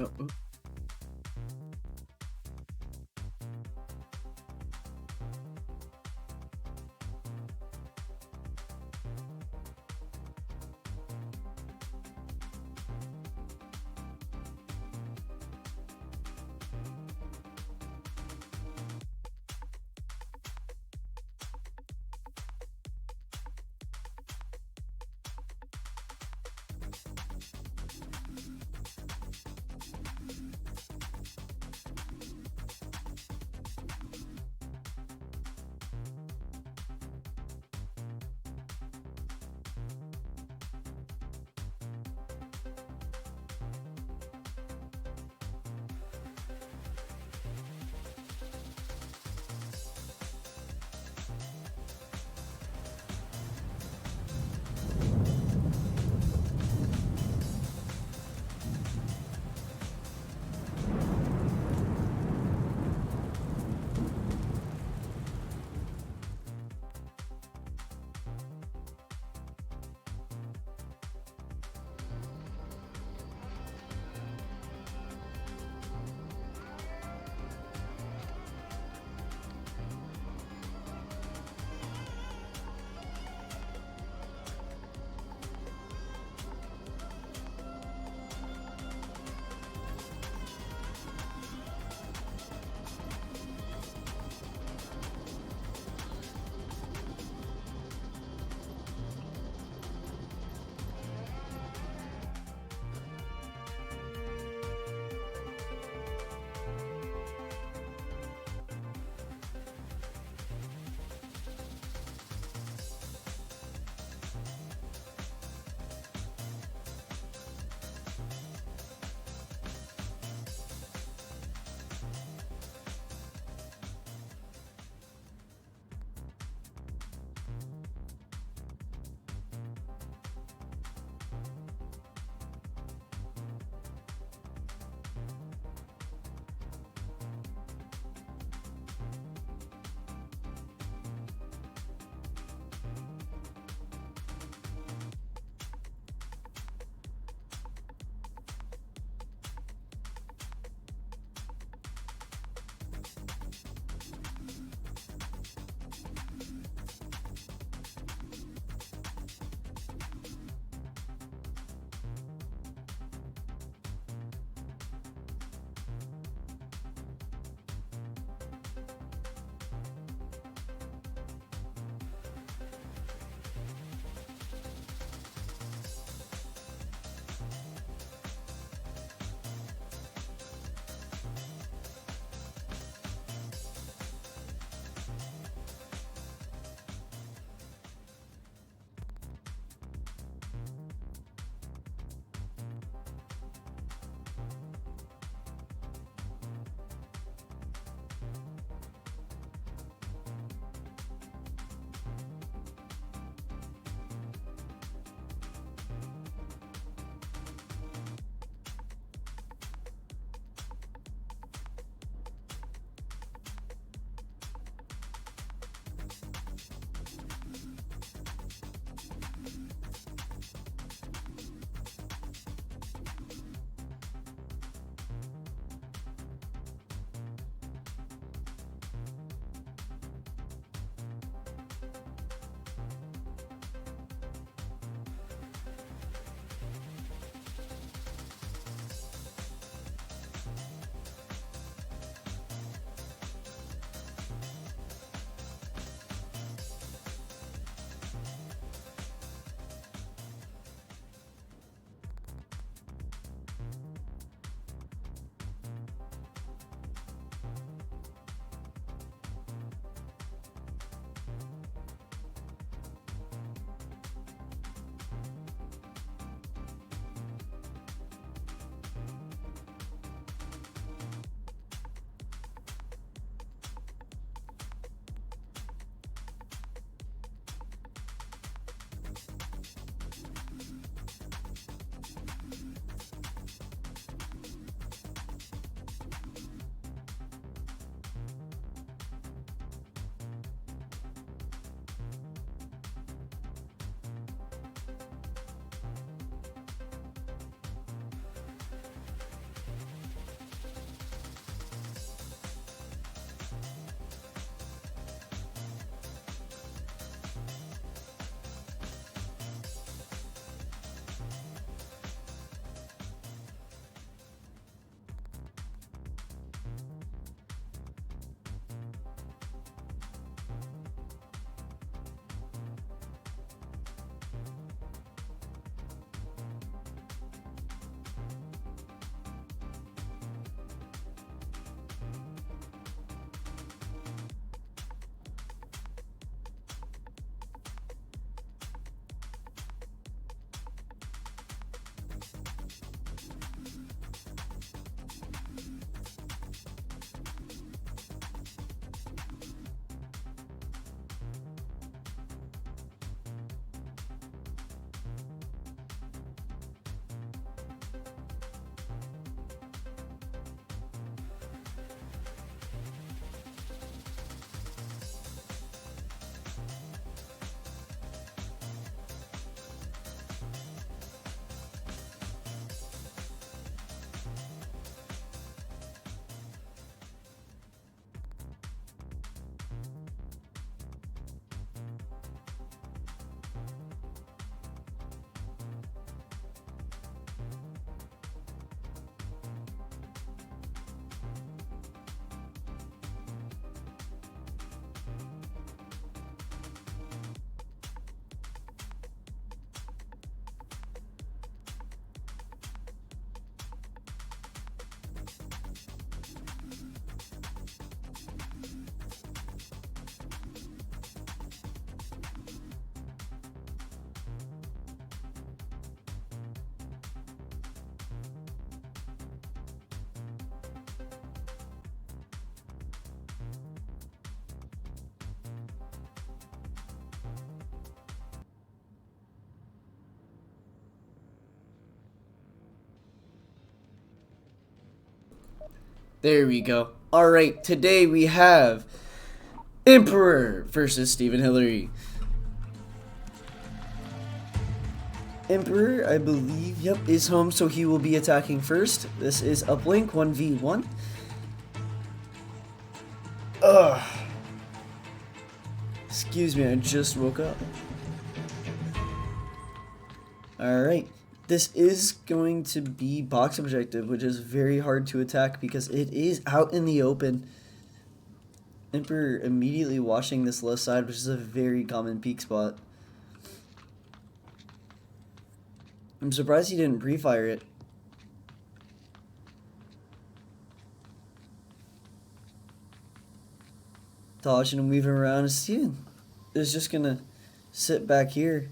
Oh, There we go. Alright, today we have Emperuer versus Stephen.Hillary. Emperuer, I believe, yep, is home, so he will be attacking first. This is uplink 1v1. Ugh. Excuse me, I just woke up. Alright. This is going to be box objective, which is very hard to attack because it is out in the open. Emperuer immediately watching this left side, which is a very common peek spot. I'm surprised he didn't pre-fire it. Dodging and weaving around. Steven is just gonna sit back here.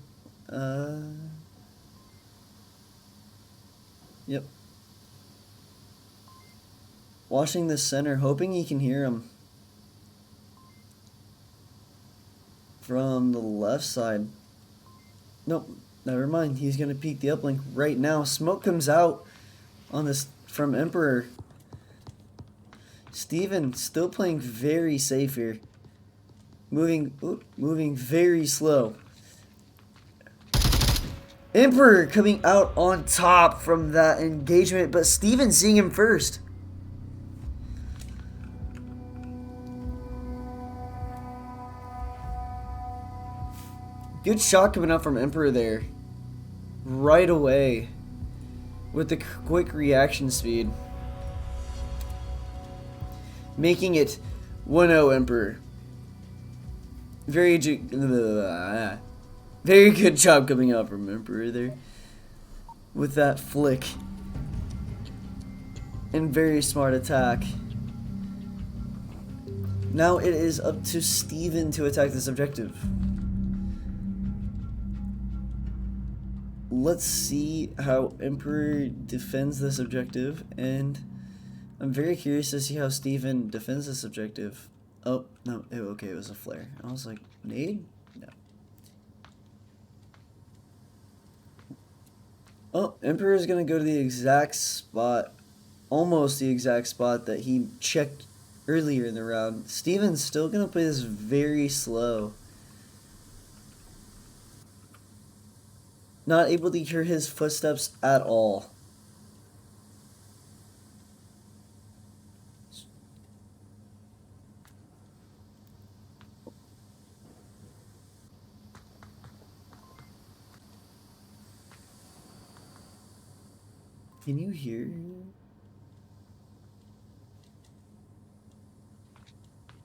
Yep. Watching the center, hoping he can hear him. From the left side. Nope, never mind. He's gonna peek the uplink right now. Smoke comes out on this from Emperuer. Stephen still playing very safe here. Moving very slow. Emperuer coming out on top from that engagement, but Stephen seeing him first. Good shot coming out from Emperuer there. Right away. With the quick reaction speed. Making it 1-0 Emperuer. Very good job coming out from Emperuer there. With that flick. And very smart attack. Now it is up to Stephen to attack this objective. Let's see how Emperuer defends this objective, and I'm very curious to see how Stephen defends this objective. Oh, no, okay, it was a flare. I was like, nade? No. Oh, Emperuer is going to go to the exact spot, almost the exact spot that he checked earlier in the round. Stephen's still going to play this very slow. Not able to hear his footsteps at all. Can you hear?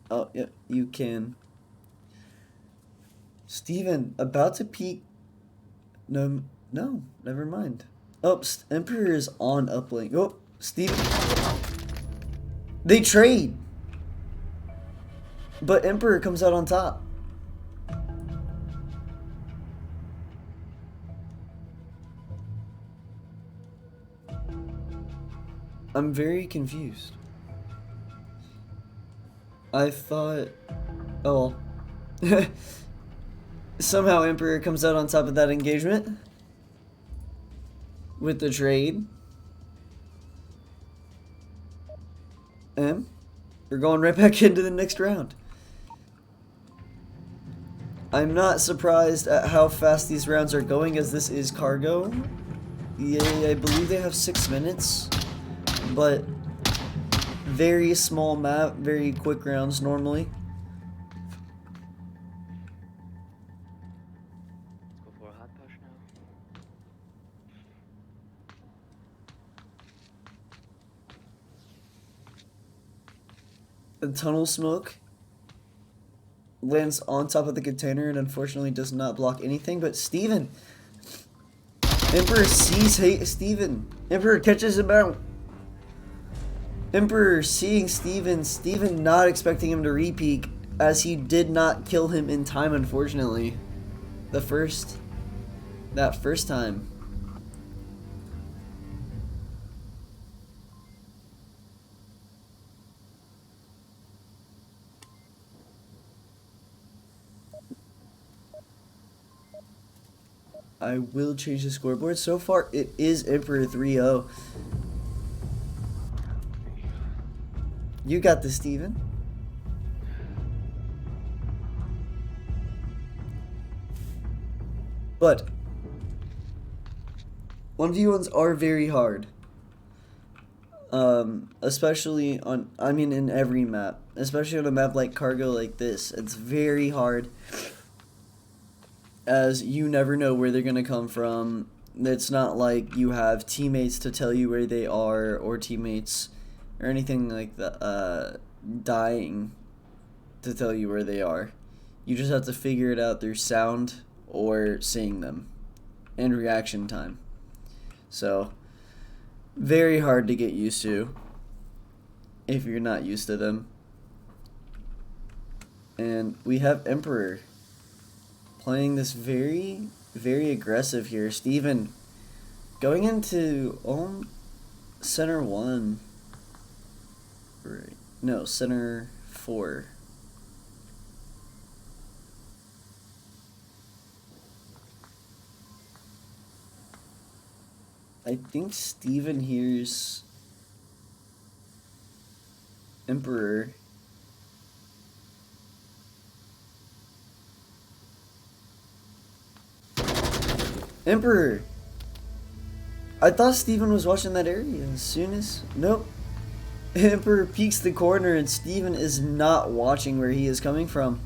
Oh, yeah, you can. Stephen, about to peek. No, never mind. Oh, Emperuer is on uplink. Oh, Stephen. They trade. But Emperuer comes out on top. I'm very confused. I thought... Oh. Somehow Emperuer comes out on top of that engagement. With the trade. And we're going right back into the next round. I'm not surprised at how fast these rounds are going, as this is cargo. Yeah, I believe they have 6 minutes. But very small map, very quick rounds normally. Let's go for a hot push now. The tunnel smoke lands on top of the container and unfortunately does not block anything, but Stephen. Emperuer sees Stephen. Emperuer catches him out. Emperuer seeing Stephen not expecting him to re-peek, as he did not kill him in time, unfortunately. That first time. I will change the scoreboard. So far, it is Emperuer 3-0. You got this, Steven. But 1v1s are very hard. Especially on, I mean, in every map. Especially on a map like Cargo like this. It's very hard. As you never know where they're going to come from. It's not like you have teammates to tell you where they are, or teammates or anything like that, dying to tell you where they are. You just have to figure it out through sound or seeing them and reaction time. So, very hard to get used to if you're not used to them. And we have Emperuer playing this very, very aggressive here. Steven going into center 1. Right. No, center 4. I think Steven hears Emperuer. Emperuer! I thought Steven was watching that area as soon as... Nope. Emperuer peeks the corner and Steven is not watching where he is coming from.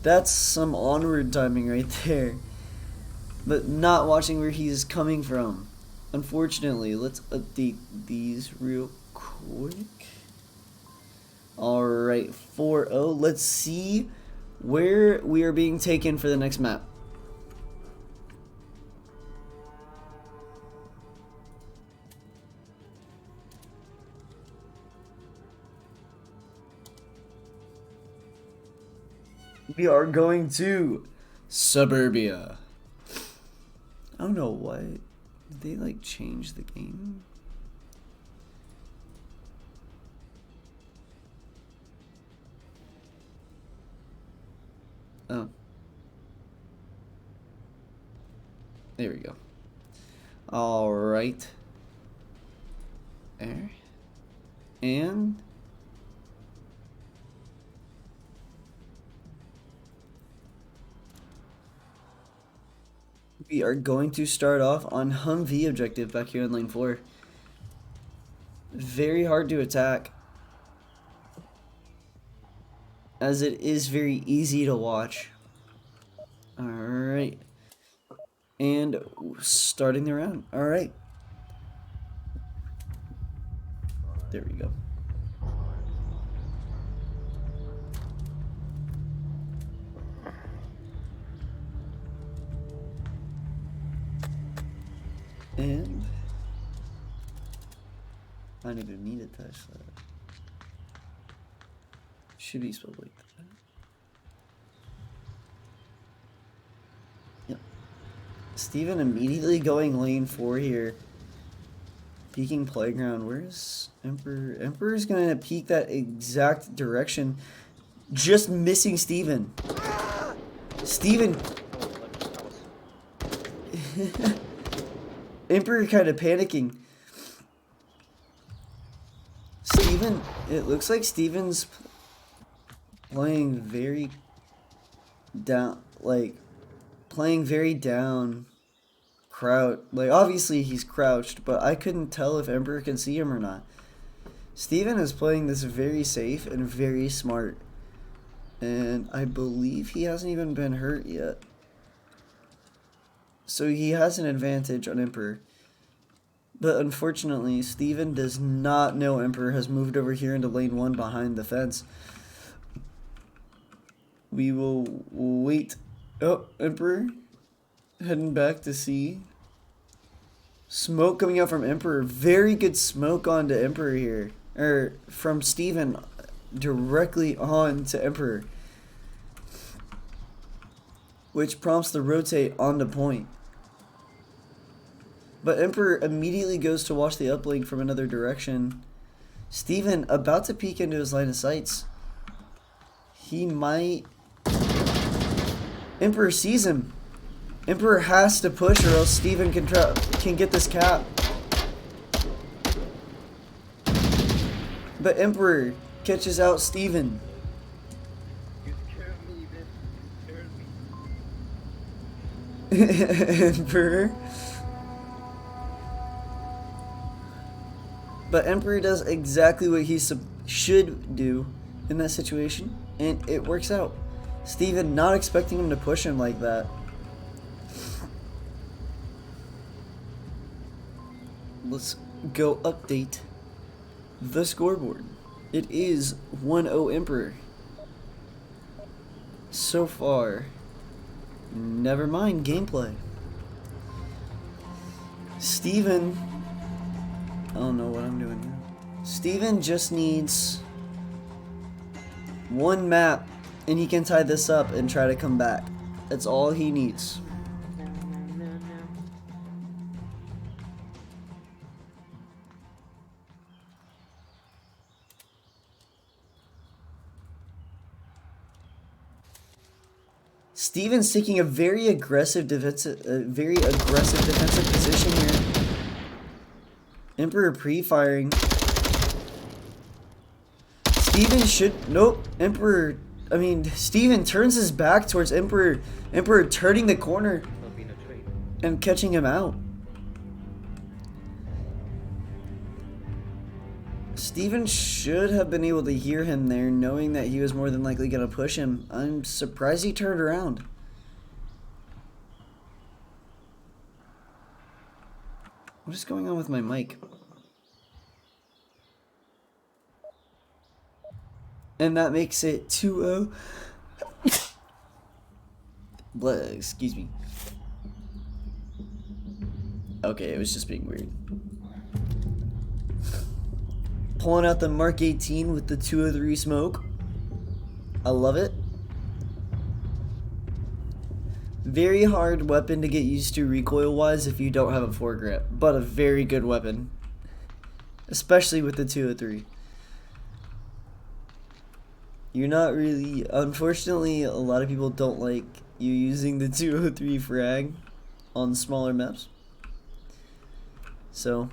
That's some Onward timing right there. But not watching where he is coming from. Unfortunately, let's update these real quick. Alright, 4-0. Let's see where we are being taken for the next map. We are going to Suburbia. I don't know why. Did they like change the game? Oh. There we go. Alright. There. And we are going to start off on Humvee objective back here in lane 4. Very hard to attack, as it is very easy to watch. Alright. And starting the round. Alright. There we go. And I don't even need to touch that. Should be spelled like that. Yep. Steven immediately going lane 4 here. Peeking playground. Where's Emperuer? Emperor's gonna peek that exact direction. Just missing Steven. Steven. Emperuer kind of panicking. Steven, it looks like Steven's playing very down, like playing very down, crouch. Like obviously he's crouched, but I couldn't tell if Emperuer can see him or not. Steven is playing this very safe and very smart, and I believe he hasn't even been hurt yet. So he has an advantage on Emperuer. But unfortunately, Steven does not know Emperuer has moved over here into lane 1 behind the fence. We will wait. Oh, Emperuer heading back to see. Smoke coming out from Emperuer. Very good smoke onto Emperuer here. Or from Steven directly on to Emperuer. Which prompts the rotate onto point. But Emperuer immediately goes to watch the uplink from another direction. Steven about to peek into his line of sights. He might... Emperuer sees him. Emperuer has to push or else Steven can get this cap. But Emperuer catches out Stephen. You scared me, man. You scared me. Emperor. But Emperor does exactly what he should do in that situation, and it works out. Stephen not expecting him to push him like that. Let's go update the scoreboard. It is 1-0 Emperor. So far, never mind gameplay. Stephen, I don't know what I'm doing here. Stephen just needs one map and he can tie this up and try to come back. That's all he needs. Stephen's taking a very aggressive defensive position here. Emperor pre-firing. Stephen should Stephen turns his back towards Emperor. Emperor turning the corner Not being a trade. and catching him out. Stephen should have been able to hear him there, knowing that he was more than likely going to push him. I'm surprised he turned around. What is going on with my mic? And that makes it 2-0. Excuse me. Okay, it was just being weird. Pulling out the Mark 18 with the 203 smoke. I love it. Very hard weapon to get used to recoil-wise if you don't have a foregrip, but a very good weapon. Especially with the 203. You're not really... Unfortunately, a lot of people don't like you using the 203 frag on smaller maps. So...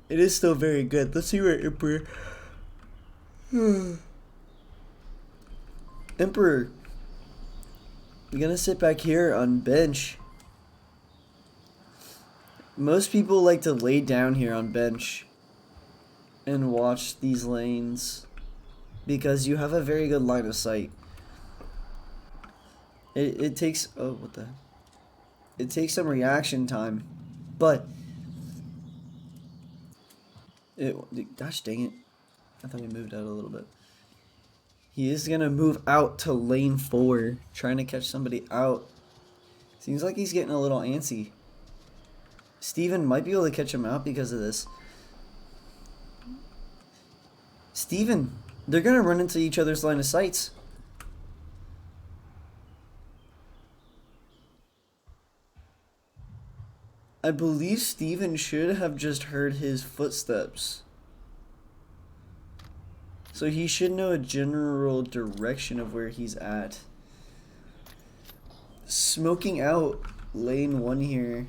it is still very good. Let's see where Emperor... Emperor. We're gonna sit back here on bench. Most people like to lay down here on bench and watch these lanes because you have a very good line of sight. It takes... oh, what the... it takes some reaction time, but... gosh dang it. I thought we moved out a little bit. He is going to move out to lane 4, trying to catch somebody out. Seems like he's getting a little antsy. Stephen might be able to catch him out because of this. Stephen, they're going to run into each other's line of sights. I believe Stephen should have just heard his footsteps. So he should know a general direction of where he's at. Smoking out lane 1 here.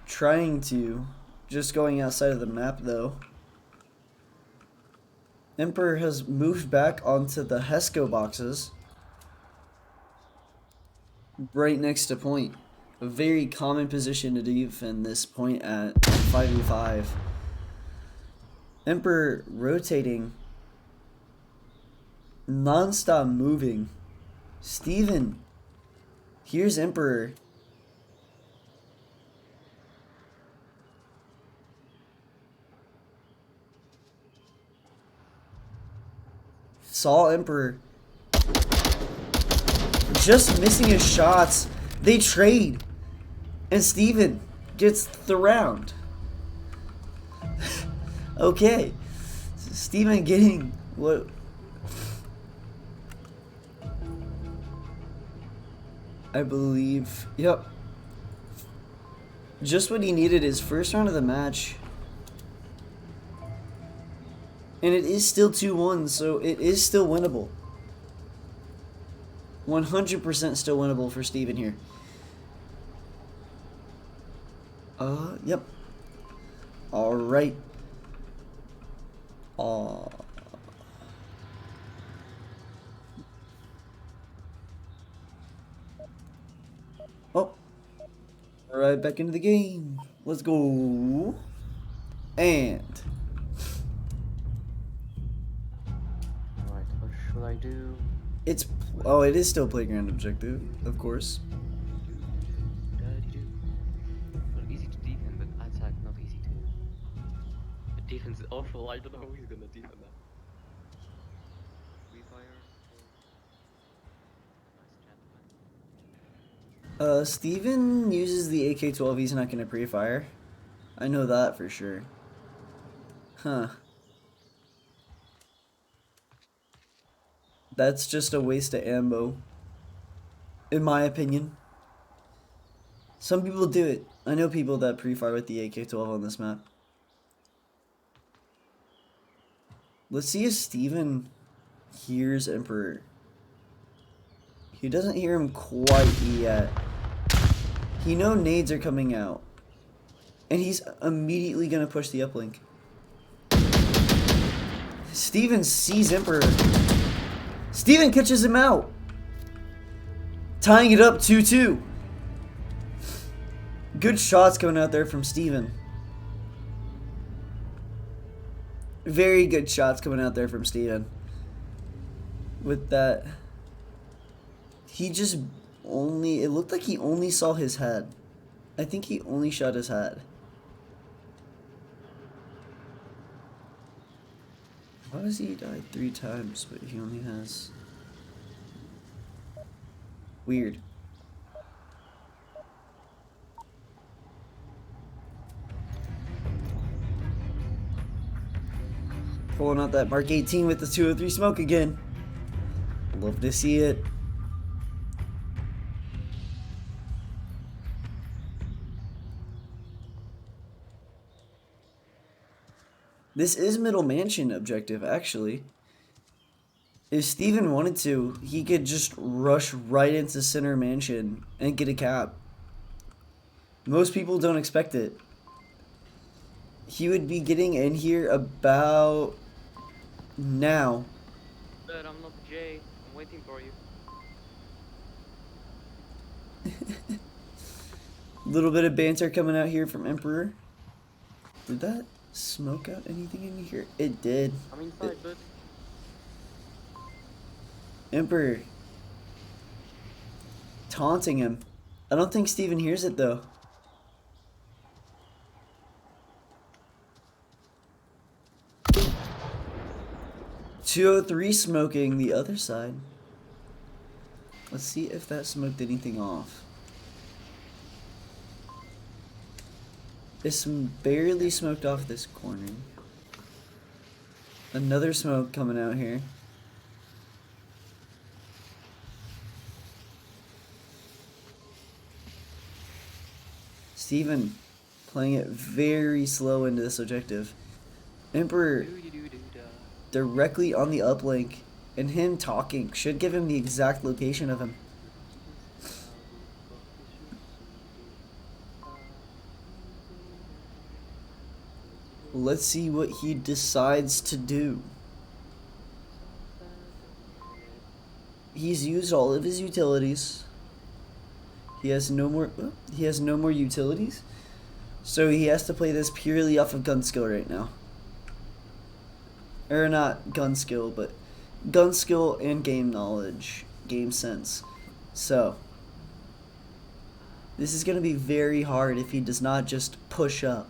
Trying to. Just going outside of the map though. Emperor has moved back onto the Hesco boxes. Right next to point. A very common position to defend this point at 5v5. Emperor rotating. Non-stop moving. Stephen. Here's Emperor. Saw Emperor. Just missing his shots. They trade. And Stephen gets the round. Okay. Stephen getting what... I believe... yep. Just what he needed his first round of the match. And it is still 2-1, so it is still winnable. 100% still winnable for Stephen here. Yep. Alright. Aw. Oh. Right back into the game. Let's go. And Alright, what should I do? it's oh, it is still playground objective, of course. Daddy-do. Well, easy to defend, but attack not easy to. The defense is awful. I don't know how he's gonna defend that. Free fire. Nice gentleman. Steven uses the AK-12. He's not gonna pre-fire. I know that for sure. Huh. That's just a waste of ammo, in my opinion. Some people do it. I know people that pre-fire with the AK-12 on this map. Let's see if Steven hears Emperor. He doesn't hear him quite yet. He knows nades are coming out. And he's immediately gonna push the uplink. Steven sees Emperor. Steven catches him out. Tying it up 2-2. Good shots coming out there from Steven. Very good shots coming out there from Steven. With that, he just only, it looked like he only saw his head. I think he only shot his head. Why does he die 3 times, but he only has... Weird. Pulling out that Mark 18 with the 203 smoke again. Love to see it. This is middle mansion objective, actually. If Steven wanted to, he could just rush right into center mansion and get a cap. Most people don't expect it. He would be getting in here about now. But I'm not Jay. I'm waiting for you. Little bit of banter coming out here from Emperor. Did that smoke out anything in here? It did. I'm inside, but Emperor taunting him. I don't think Steven hears it though. .203 smoking the other side. Let's see if that smoked anything off. It's barely smoked off this corner. Another smoke coming out here. Steven playing it very slow into this objective. Emperor directly on the uplink, and him talking should give him the exact location of him. Let's see what he decides to do. He's used all of his utilities. He has no more utilities. So he has to play this purely off of gun skill right now. Or not gun skill, but gun skill and game knowledge, game sense. So this is going to be very hard if he does not just push up.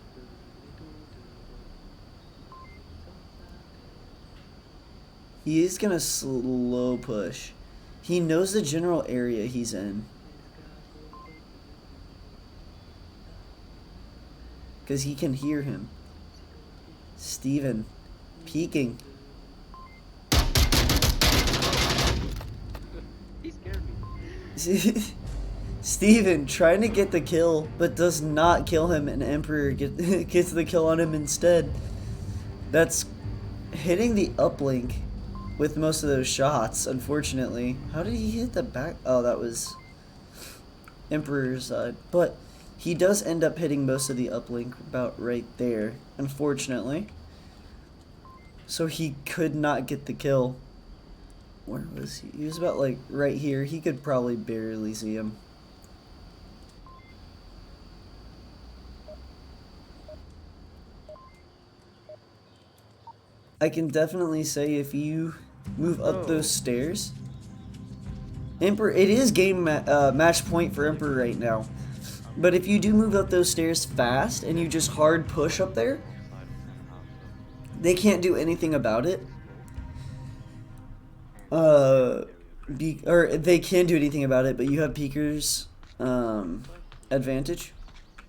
He is going to slow push. He knows the general area he's in. Because he can hear him. Steven peeking. he scared me. Steven trying to get the kill, but does not kill him, and Emperor gets the kill on him instead. That's hitting the uplink with most of those shots, unfortunately. How did he hit the back? Oh, that was Emperor's side. But he does end up hitting most of the uplink about right there, unfortunately. So he could not get the kill. Where was he? He was about like right here. He could probably barely see him. I can definitely say if you move up those stairs, Emperor, it is match point for Emperor right now. But if you do move up those stairs fast and you just hard push up there, Side of center house, so they can't do anything about it. area. Or they can do anything about it, but you have Peeker's advantage.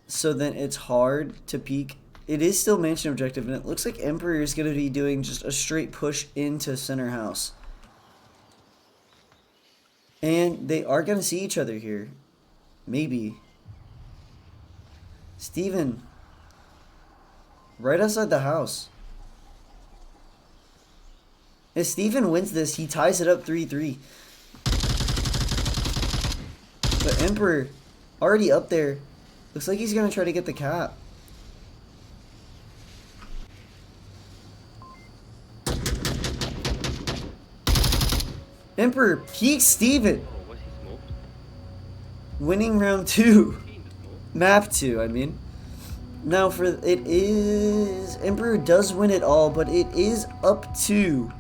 So then it's hard to peek. It is still mansion objective, and it looks like Emperor is going to be doing just a straight push into center house. And they are going to see each other here. Maybe. Steven. Right outside the house. If Steven wins this, he ties it up 3-3. But Emperor, already up there. Looks like he's going to try to get the cap. Emperor peeks Steven. Oh, was he smoked? Winning round 2. He in the smoke? Map 2, I mean. Now for it is Emperor does win it all, but it is up to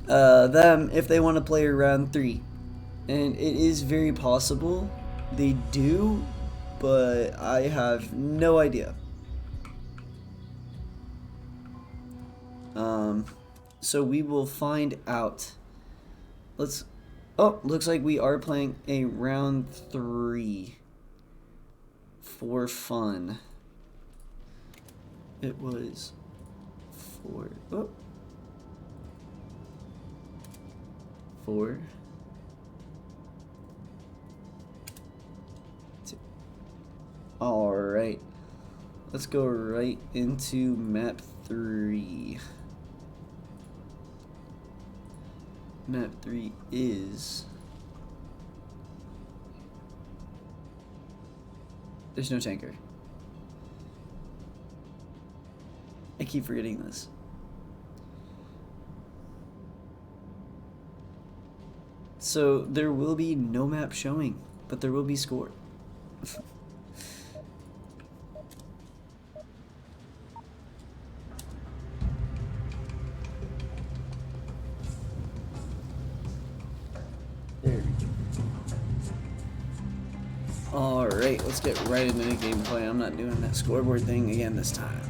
them if they want to play round 3. And it is very possible they do, but I have no idea. So we will find out. Let's. Oh, looks like we are playing a round 3 for fun. It was 4. Oh. 4. 2. All right. Let's go right into map 3. Map 3 is... There's no tanker. I keep forgetting this. So there will be no map showing, but there will be score. There we go. Alright, let's get right into the gameplay. I'm not doing that scoreboard thing again this time.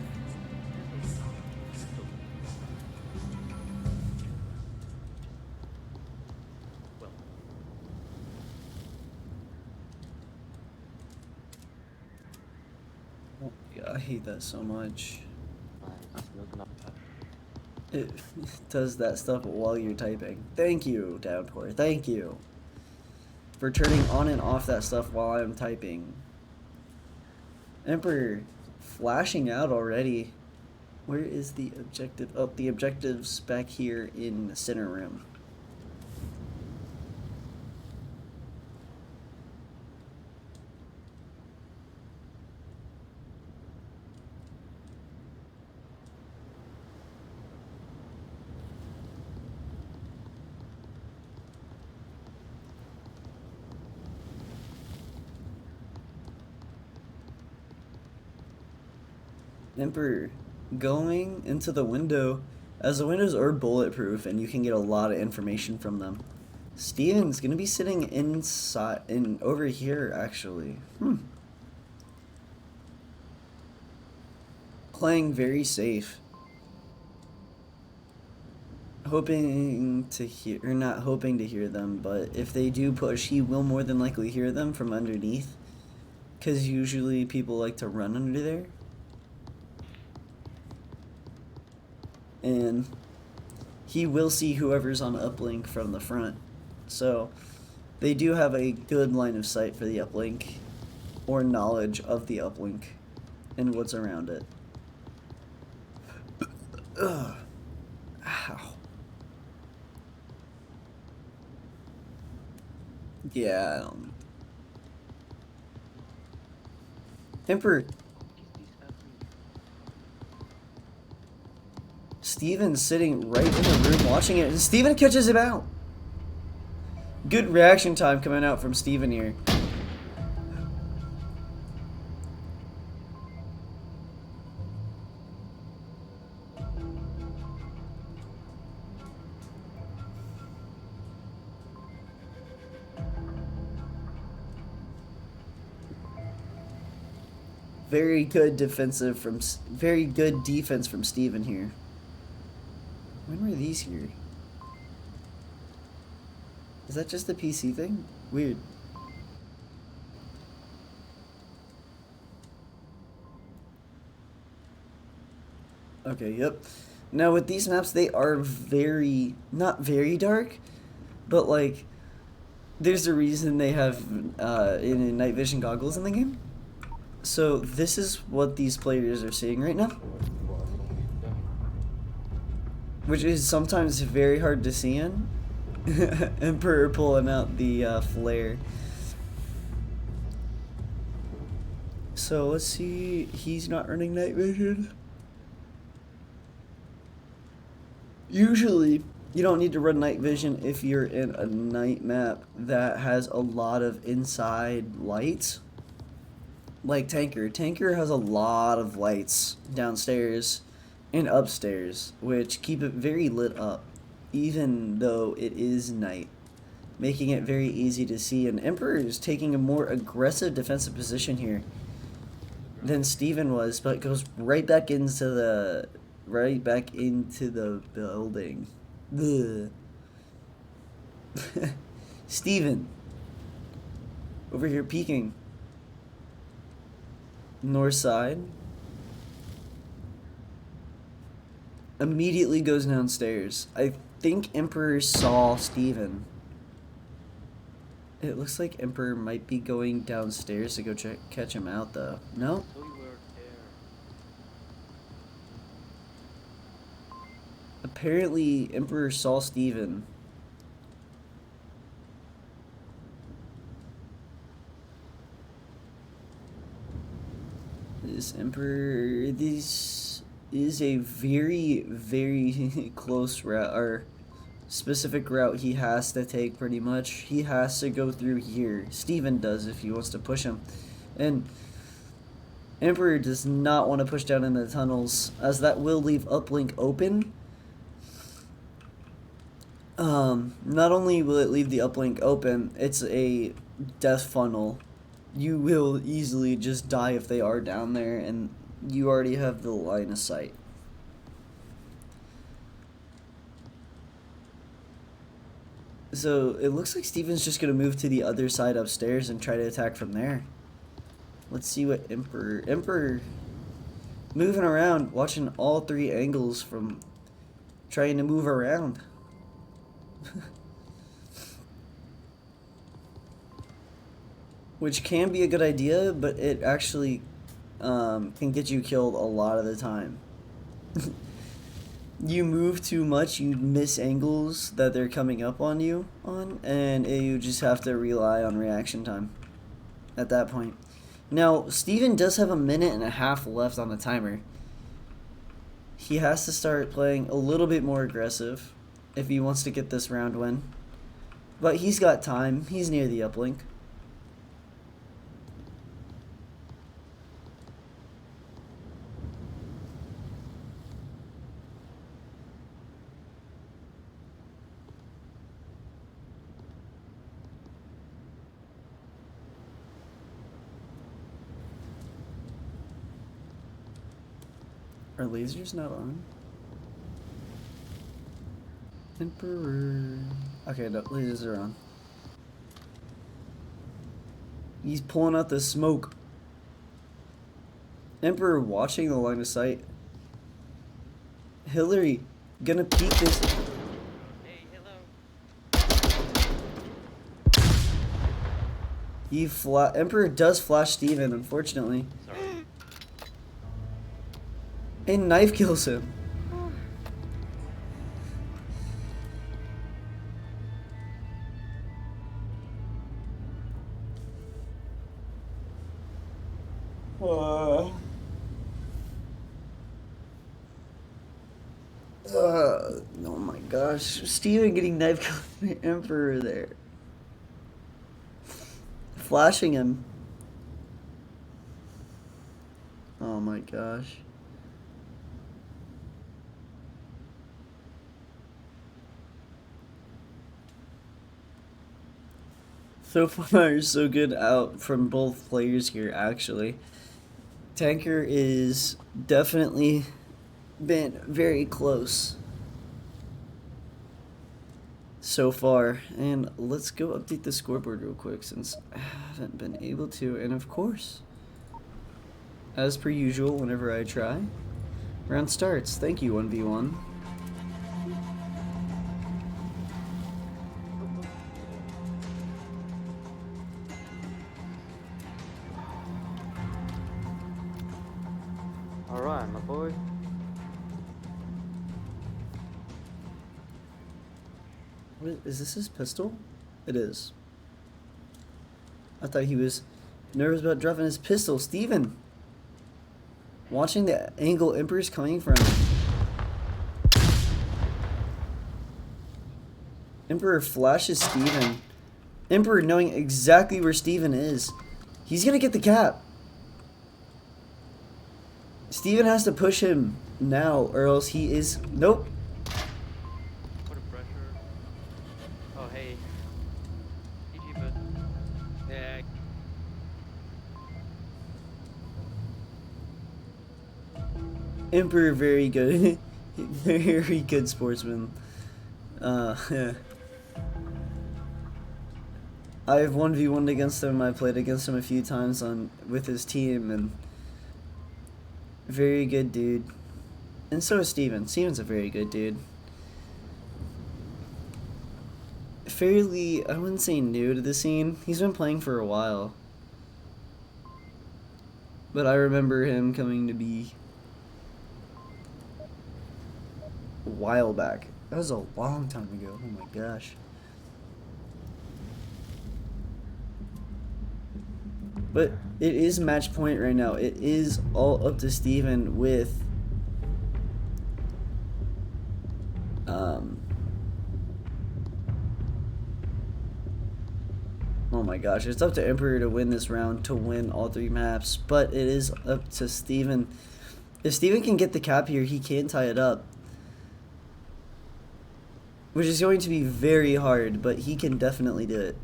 Well, Oh, yeah, I hate that so much. I'm smoking up. It does that stuff while you're typing. Thank you, Downpour. Thank you for turning on and off that stuff while I'm typing. Emperor flashing out already. Where is the objective? Oh, the objective's back here in the center room. Emperor going into the window, as the windows are bulletproof and you can get a lot of information from them. Steven's gonna be sitting inside over here actually. Playing very safe. Hoping to hear, or not hoping to hear them, but if they do push, he will more than likely hear them from underneath. Because usually people like to run under there. And he will see whoever's on uplink from the front. So they do have a good line of sight for the uplink, or knowledge of the uplink and what's around it. Ugh. Ow. Yeah, I don't. Emperor. Steven's sitting right in the room watching it, and Steven catches him out. Good reaction time coming out from Steven here. Very good defense from Steven here. When were these here? Is that just a PC thing? Weird. Okay, yep. Now with these maps, they are not very dark, but like, there's a reason they have in night vision goggles in the game. So this is what these players are seeing right now, which is sometimes very hard to see in. Emperor pulling out the flare. So let's see, he's not running night vision. Usually, you don't need to run night vision if you're in a night map that has a lot of inside lights. Like Tanker. Tanker has a lot of lights downstairs and upstairs, which keep it very lit up, even though it is night, making it very easy to see. And Emperor is taking a more aggressive defensive position here than Steven was, but goes right back into the building. Ugh. Steven over here peeking. North side. Immediately goes downstairs. I think Emperor saw Steven. It looks like Emperor might be going downstairs to go catch him out, though. No? So you were there. Apparently, Emperor saw Steven. This Emperor... This is a very, very close route, or specific route he has to take, pretty much. He has to go through here. Steven does if he wants to push him. And Emperor does not want to push down in the tunnels, as that will leave uplink open. Not only will it leave the uplink open, it's a death funnel. You will easily just die if they are down there, and you already have the line of sight. So it looks like Steven's just gonna move to the other side upstairs and try to attack from there. Let's see what Emperor moving around, watching all three angles from trying to move around. Which can be a good idea, but it actually can get you killed a lot of the time. You move too much, you miss angles that they're coming up on you on, and you just have to rely on reaction time at that point. Now, Steven does have 1.5 minutes left on the timer. He has to start playing a little bit more aggressive if he wants to get this round win. But he's got time. He's near the uplink. Are lasers not on? Emperor. Okay, no, lasers are on. He's pulling out the smoke. Emperor watching the line of sight. Hillary, gonna peek this. Hey, hello. Emperor does flash Steven, unfortunately. Sorry. And knife kills him. Oh my gosh. Steven getting knife cut by Emperor there. Flashing him. Oh my gosh. So far, so good out from both players here, actually. Tanker is definitely been very close so far. And let's go update the scoreboard real quick since I haven't been able to. And of course, as per usual, whenever I try, round starts. Thank you, 1v1. Alright, my boy. What is this his pistol? It is. I thought he was nervous about dropping his pistol. Steven! Watching the angle Emperor's coming from. Emperor flashes Steven. Emperor knowing exactly where Steven is. He's gonna get the cap. Steven has to push him now or else he is... Nope. What a pressure. Oh, hey. GG, bud. Yeah. Emperor very good. Very good sportsman. Yeah. I've 1v1'd against him. I played against him a few times with his team, and very good dude. And so is Steven. Steven's a very good dude. Fairly, I wouldn't say new to the scene. He's been playing for a while. But I remember him coming to be a while back. That was a long time ago. Oh my gosh. But it is match point right now. It is all up to Steven with oh my gosh, it's up to Emperor to win this round, to win all 3 maps, but it is up to Steven. If Steven can get the cap here, he can tie it up, which is going to be very hard, but he can definitely do it.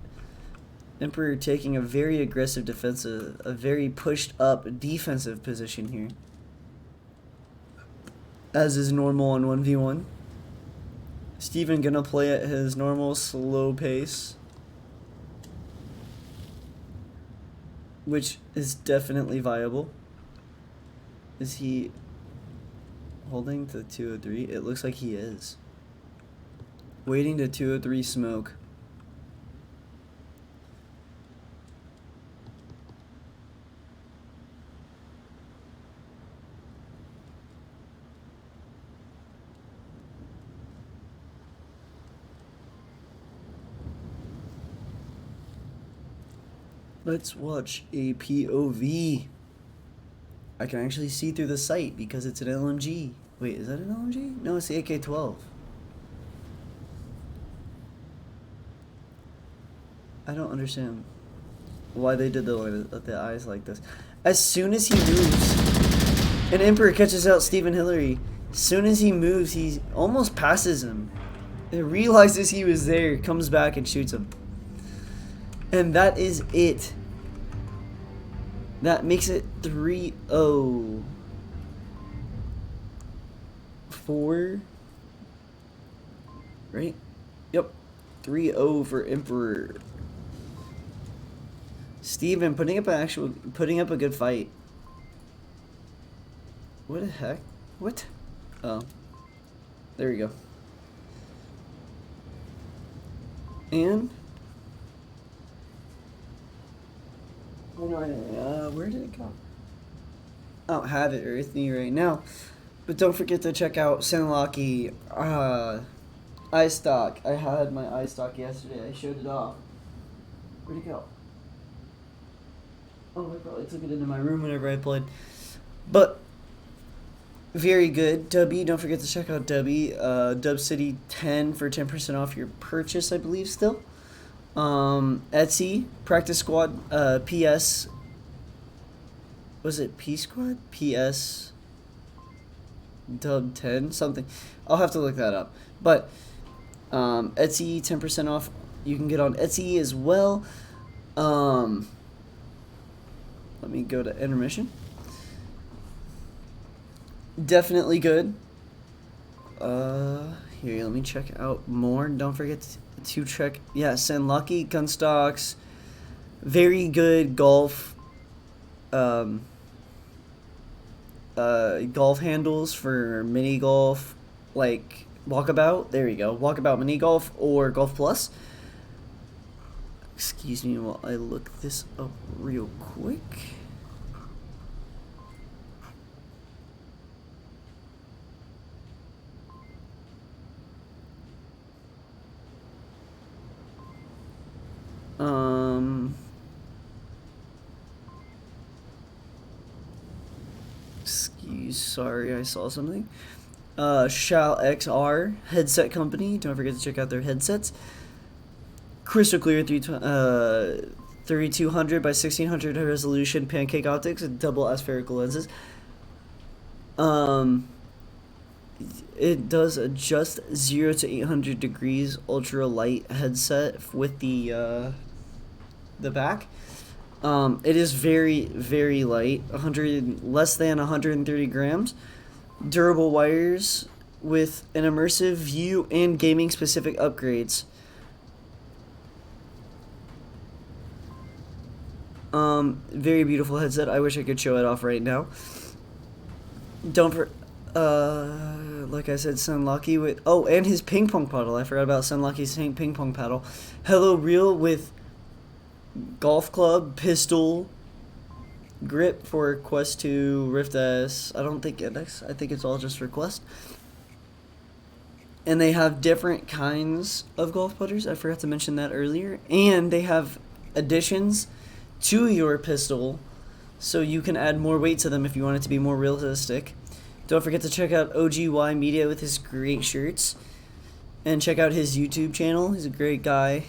Emperor taking a very aggressive defensive, a very pushed up defensive position here, as is normal on 1v1. Steven gonna play at his normal slow pace, which is definitely viable. Is he holding to 203? It looks like he is. Waiting to 203 smoke. Let's watch a POV. I can actually see through the sight because it's an LMG. Wait, is that an LMG? No, it's the AK-12. I don't understand why they did the eyes like this. As soon as he moves, and Emperor catches out Stephen.Hillary. As soon as he moves, he almost passes him. And realizes he was there, comes back and shoots him. And that is it. That makes it 3-0. 4. Right? Yep. 3-0 for Emperor. Steven putting up a good fight. What the heck? What? Oh. There we go. And where did it go? I don't have it with me right now. But don't forget to check out Sinlaki iStock. I had my iStock yesterday. I showed it off. Where'd it go? Oh, I probably took it into my room whenever I played. But Very good. Dubby, don't forget to check out Dubby. Dub City 10 for 10% off your purchase, I believe, still. Etsy, Practice Squad, PS. Was it P Squad? PS Dub 10? Something. I'll have to look that up. But, Etsy, 10% off. You can get on Etsy as well. Let me go to intermission. Definitely good. Here, let me check out more. Don't forget to check. Yeah, Send Lucky gun stocks. Very good golf. Golf handles for mini golf, like Walkabout. There you go, Walkabout mini golf or Golf Plus. Excuse me while I look this up real quick. Sorry, I saw something. Shal XR headset company. Don't forget to check out their headsets. Crystal clear 3200 by 1600 resolution pancake optics and double aspherical lenses. It does adjust 0 to 800 degrees ultra light headset with the back. It is very, very light, less than 130 grams. Durable wires with an immersive view and gaming specific upgrades. Very beautiful headset. I wish I could show it off right now. Like I said, Sunlucky with, and his ping pong paddle. I forgot about Sunlucky's ping pong paddle. Hello Real with golf club, pistol, grip for Quest 2, Rift S. I don't think Index. I think it's all just for Quest. And they have different kinds of golf putters. I forgot to mention that earlier. And they have additions to your pistol, so you can add more weight to them if you want it to be more realistic. Don't forget to check out OGY Media with his great shirts. And check out his YouTube channel. He's a great guy.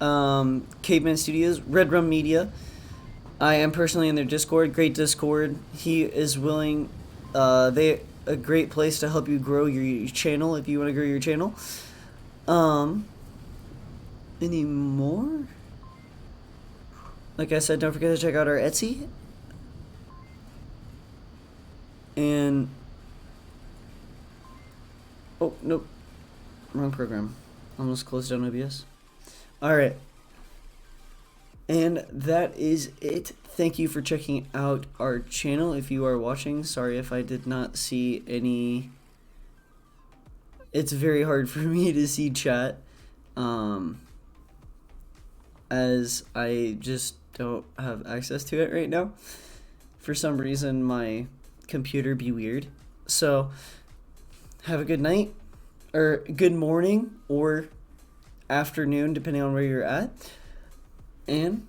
Caveman Studios, Red Rum Media. I am personally in their Discord. Great Discord. He is willing. They a great place to help you grow your channel if you want to grow your channel. Any more? Like I said, don't forget to check out our Etsy. And oh nope, wrong program. Almost closed down OBS. Alright. And that is it. Thank you for checking out our channel. If you are watching, sorry if I did not see any. It's very hard for me to see chat. As I just don't have access to it right now. For some reason, my computer be weird. So, have a good night, or good morning, or afternoon, depending on where you're at. And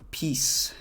peace.